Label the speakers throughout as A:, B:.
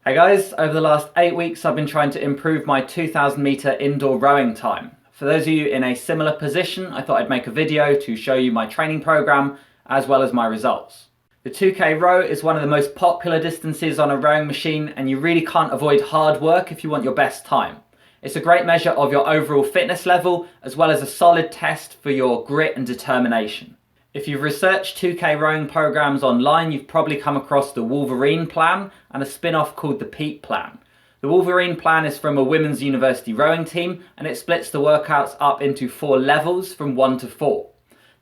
A: Hey guys, over the last 8 weeks I've been trying to improve my 2000 meter indoor rowing time. For those of you in a similar position, I thought I'd make a video to show you my training program as well as my results. The 2K row is one of the most popular distances on a rowing machine, and you really can't avoid hard work if you want your best time. It's a great measure of your overall fitness level as well as a solid test for your grit and determination. If you've researched 2K rowing programs online, you've probably come across the Wolverine plan and a spin-off called the Peak plan. The Wolverine plan is from a women's university rowing team, and it splits the workouts up into 4 levels from 1 to 4.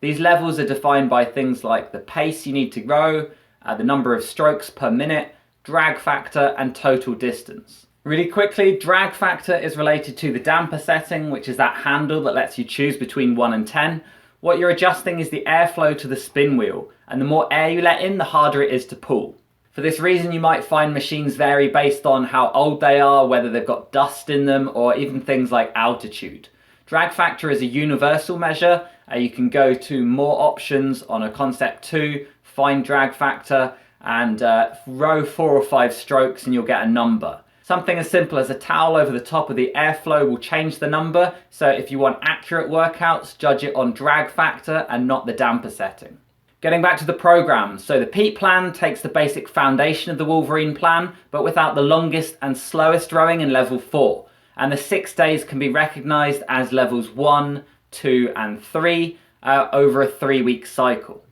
A: These levels are defined by things like the pace you need to row, the number of strokes per minute, drag factor and total distance. Really quickly, drag factor is related to the damper setting, which is that handle that lets you choose between 1 and 10. What you're adjusting is the airflow to the spin wheel, and the more air you let in, the harder it is to pull. For this reason, you might find machines vary based on how old they are, whether they've got dust in them, or even things like altitude. Drag factor is a universal measure. You can go to more options on a concept 2, find drag factor, and row 4 or 5 strokes and you'll get a number. Something as simple as a towel over the top of the airflow will change the number, so if you want accurate workouts, judge it on drag factor and not the damper setting. Getting back to the program, so the Peak plan takes the basic foundation of the Wolverine plan, but without the longest and slowest rowing in level 4, and the 6 days can be recognised as levels 1, 2 and 3 over a 3-week cycle.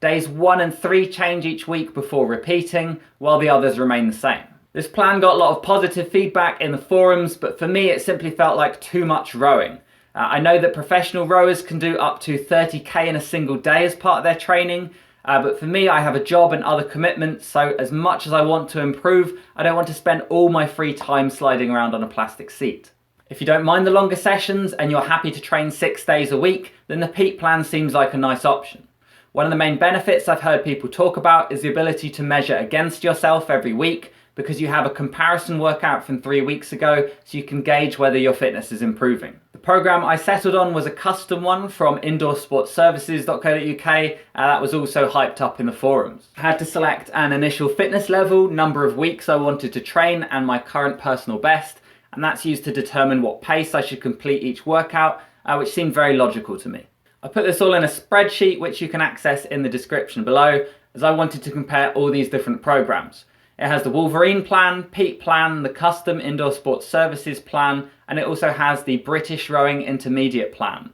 A: Days 1 and 3 change each week before repeating, while the others remain the same. This plan got a lot of positive feedback in the forums, but for me it simply felt like too much rowing. I know that professional rowers can do up to 30k in a single day as part of their training, but for me I have a job and other commitments, so as much as I want to improve, I don't want to spend all my free time sliding around on a plastic seat. If you don't mind the longer sessions and you're happy to train 6 days a week, then the Peak plan seems like a nice option. One of the main benefits I've heard people talk about is the ability to measure against yourself every week, because you have a comparison workout from 3 weeks ago, so you can gauge whether your fitness is improving. The program I settled on was a custom one from indoorsportservices.co.uk, that was also hyped up in the forums. I had to select an initial fitness level, number of weeks I wanted to train, and my current personal best, and that's used to determine what pace I should complete each workout, which seemed very logical to me. I put this all in a spreadsheet which you can access in the description below, as I wanted to compare all these different programs. It has the Wolverine plan, Peak plan, the custom Indoor Sports Services plan, and it also has the British Rowing Intermediate plan.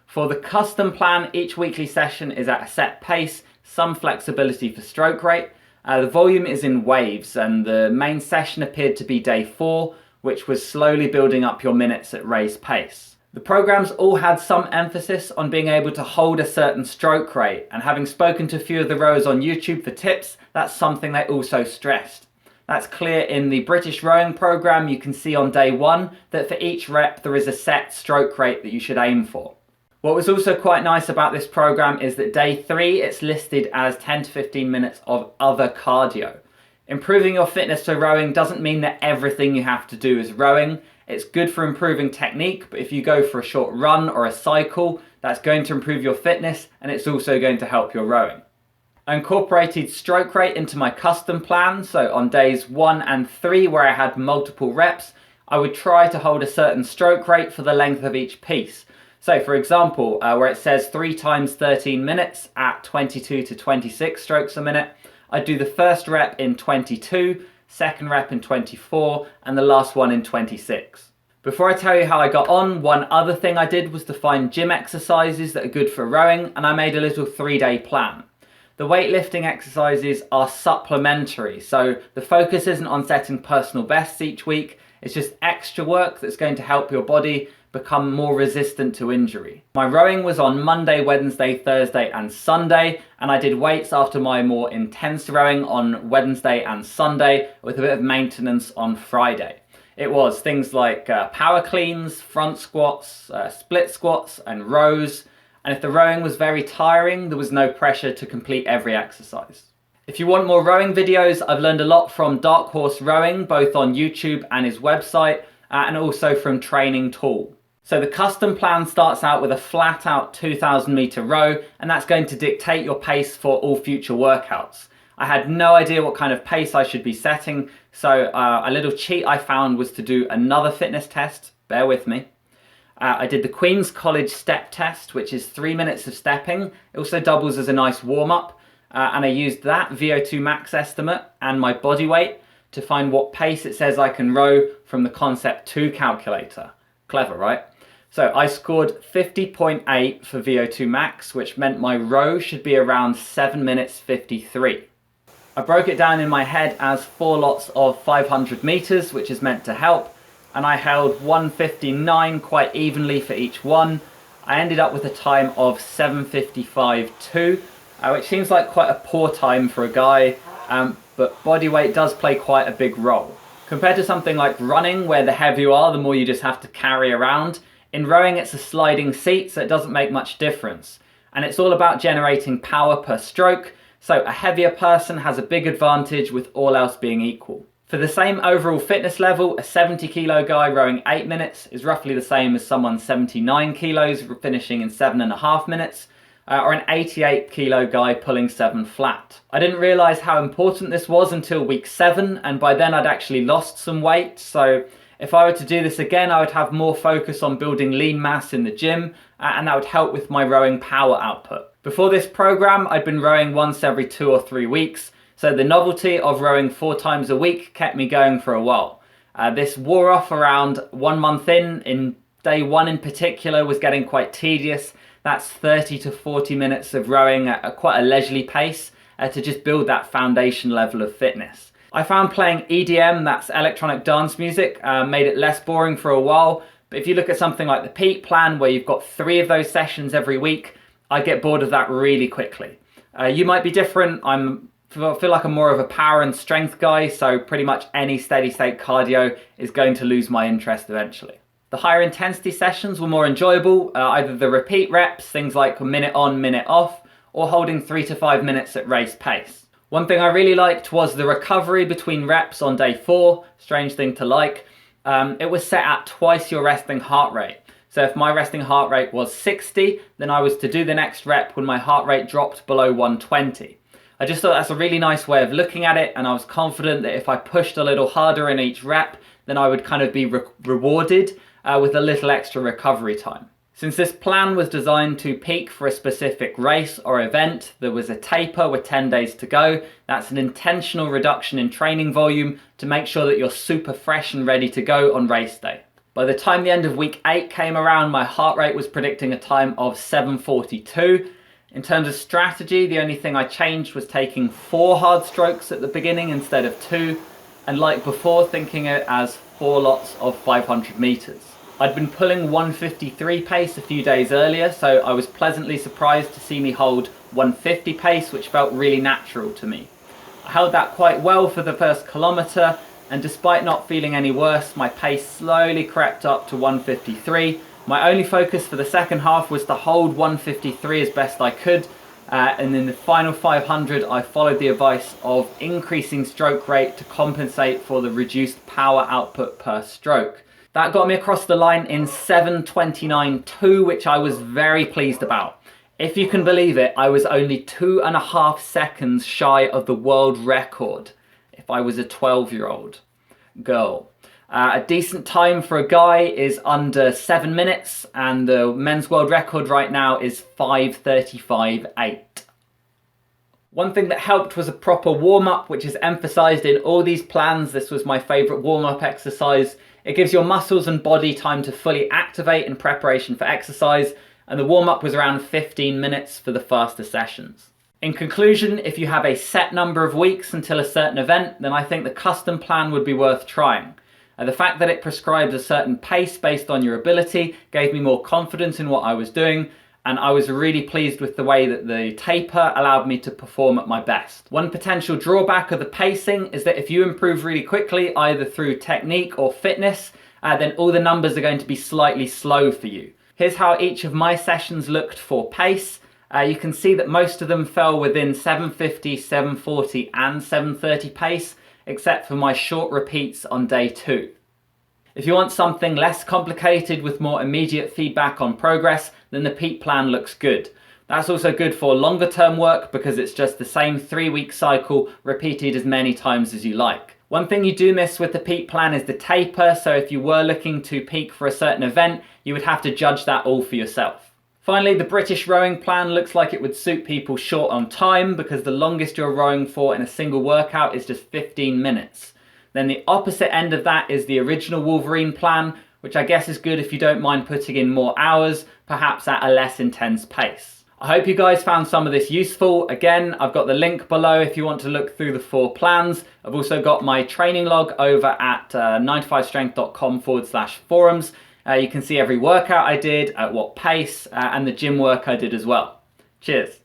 A: For the custom plan, each weekly session is at a set pace, some flexibility for stroke rate. The volume is in waves, and the main session appeared to be day 4, which was slowly building up your minutes at raised pace. The programs all had some emphasis on being able to hold a certain stroke rate, and having spoken to a few of the rowers on YouTube for tips, that's something they also stressed. That's clear in the British rowing program. You can see on day 1 that for each rep there is a set stroke rate that you should aim for. What was also quite nice about this program is that day 3 it's listed as 10 to 15 minutes of other cardio. Improving your fitness for rowing doesn't mean that everything you have to do is rowing. It's good for improving technique, but if you go for a short run or a cycle, that's going to improve your fitness, and it's also going to help your rowing. I incorporated stroke rate into my custom plan, so on days 1 and 3 where I had multiple reps, I would try to hold a certain stroke rate for the length of each piece. So for example, where it says 3 times 13 minutes at 22 to 26 strokes a minute, I'd do the first rep in 22, second rep in 24, and the last one in 26. Before I tell you how I got on, one other thing I did was to find gym exercises that are good for rowing, and I made a little 3-day plan. The weightlifting exercises are supplementary, so the focus isn't on setting personal bests each week, it's just extra work that's going to help your body become more resistant to injury. My rowing was on Monday, Wednesday, Thursday and Sunday, and I did weights after my more intense rowing on Wednesday and Sunday with a bit of maintenance on Friday. It was things like power cleans, front squats, split squats and rows, and if the rowing was very tiring, there was no pressure to complete every exercise. If you want more rowing videos, I've learned a lot from Dark Horse Rowing, both on YouTube and his website, and also from Training Tool. So the custom plan starts out with a flat out 2000 meter row, and that's going to dictate your pace for all future workouts. I had no idea what kind of pace I should be setting, so a little cheat I found was to do another fitness test. Bear with me. I did the Queen's College step test, which is 3 minutes of stepping. It also doubles as a nice warm-up, and I used that VO2 max estimate and my body weight to find what pace it says I can row from the Concept 2 calculator. Clever, right? So I scored 50.8 for VO2 max, which meant my row should be around 7 minutes 53. I broke it down in my head as 4 lots of 500 meters, which is meant to help, and I held 1:59 quite evenly for each one. I ended up with a time of 7:55.2, which seems like quite a poor time for a guy, but body weight does play quite a big role. Compared to something like running, where the heavier you are, the more you just have to carry around, in rowing it's a sliding seat, so it doesn't make much difference. And it's all about generating power per stroke, so a heavier person has a big advantage with all else being equal. For the same overall fitness level, a 70 kilo guy rowing 8 minutes is roughly the same as someone 79 kilos finishing in 7.5 minutes, or an 88 kilo guy pulling 7 flat. I didn't realise how important this was until week 7, and by then I'd actually lost some weight, so if I were to do this again, I would have more focus on building lean mass in the gym, and that would help with my rowing power output. Before this program, I'd been rowing once every 2 or 3 weeks, so the novelty of rowing 4 times a week kept me going for a while. This wore off around 1 month in day 1 in particular was getting quite tedious. That's 30 to 40 minutes of rowing at quite a leisurely pace to just build that foundation level of fitness. I found playing EDM, that's electronic dance music, made it less boring for a while, but if you look at something like the Peak Plan, where you've got 3 of those sessions every week, I get bored of that really quickly. You might be different. I feel like I'm more of a power and strength guy, so pretty much any steady state cardio is going to lose my interest eventually. The higher intensity sessions were more enjoyable, either the repeat reps, things like minute on, minute off, or holding 3 to 5 minutes at race pace. One thing I really liked was the recovery between reps on day 4, strange thing to like. It was set at twice your resting heart rate. So if my resting heart rate was 60, then I was to do the next rep when my heart rate dropped below 120. I just thought that's a really nice way of looking at it, and I was confident that if I pushed a little harder in each rep, then I would kind of be rewarded with a little extra recovery time. Since this plan was designed to peak for a specific race or event, there was a taper with 10 days to go. That's an intentional reduction in training volume to make sure that you're super fresh and ready to go on race day. By the time the end of week 8 came around, my heart rate was predicting a time of 7:42. In terms of strategy, the only thing I changed was taking 4 hard strokes at the beginning instead of 2, and like before, thinking it as 4 lots of 500 meters. I'd been pulling 1:53 pace a few days earlier, so I was pleasantly surprised to see me hold 1:50 pace, which felt really natural to me. I held that quite well for the first kilometre, and despite not feeling any worse, my pace slowly crept up to 1:53. My only focus for the second half was to hold 1:53 as best I could, and in the final 500 I followed the advice of increasing stroke rate to compensate for the reduced power output per stroke. That got me across the line in 7:29.2, which I was very pleased about. If you can believe it, I was only 2.5 seconds shy of the world record if I was a 12-year-old girl. A decent time for a guy is under 7 minutes, and the men's world record right now is 5:35.8. One thing that helped was a proper warm-up, which is emphasised in all these plans. This was my favourite warm-up exercise. It gives your muscles and body time to fully activate in preparation for exercise, and the warm-up was around 15 minutes for the faster sessions. In conclusion, if you have a set number of weeks until a certain event, then I think the custom plan would be worth trying. The fact that it prescribes a certain pace based on your ability gave me more confidence in what I was doing, and I was really pleased with the way that the taper allowed me to perform at my best. One potential drawback of the pacing is that if you improve really quickly, either through technique or fitness, then all the numbers are going to be slightly slow for you. Here's how each of my sessions looked for pace. You can see that most of them fell within 7:50, 7:40 and 7:30 pace, except for my short repeats on day 2. If you want something less complicated with more immediate feedback on progress, then the Peak Plan looks good. That's also good for longer term work because it's just the same 3-week cycle repeated as many times as you like. One thing you do miss with the peak plan is the taper, so if you were looking to peak for a certain event, you would have to judge that all for yourself. Finally, the British rowing plan looks like it would suit people short on time because the longest you're rowing for in a single workout is just 15 minutes. Then the opposite end of that is the original Wolverine plan, which I guess is good if you don't mind putting in more hours, perhaps at a less intense pace. I hope you guys found some of this useful. Again, I've got the link below if you want to look through the 4 plans. I've also got my training log over at 9to5strength.com/forums. You can see every workout I did, at what pace, and the gym work I did as well. Cheers.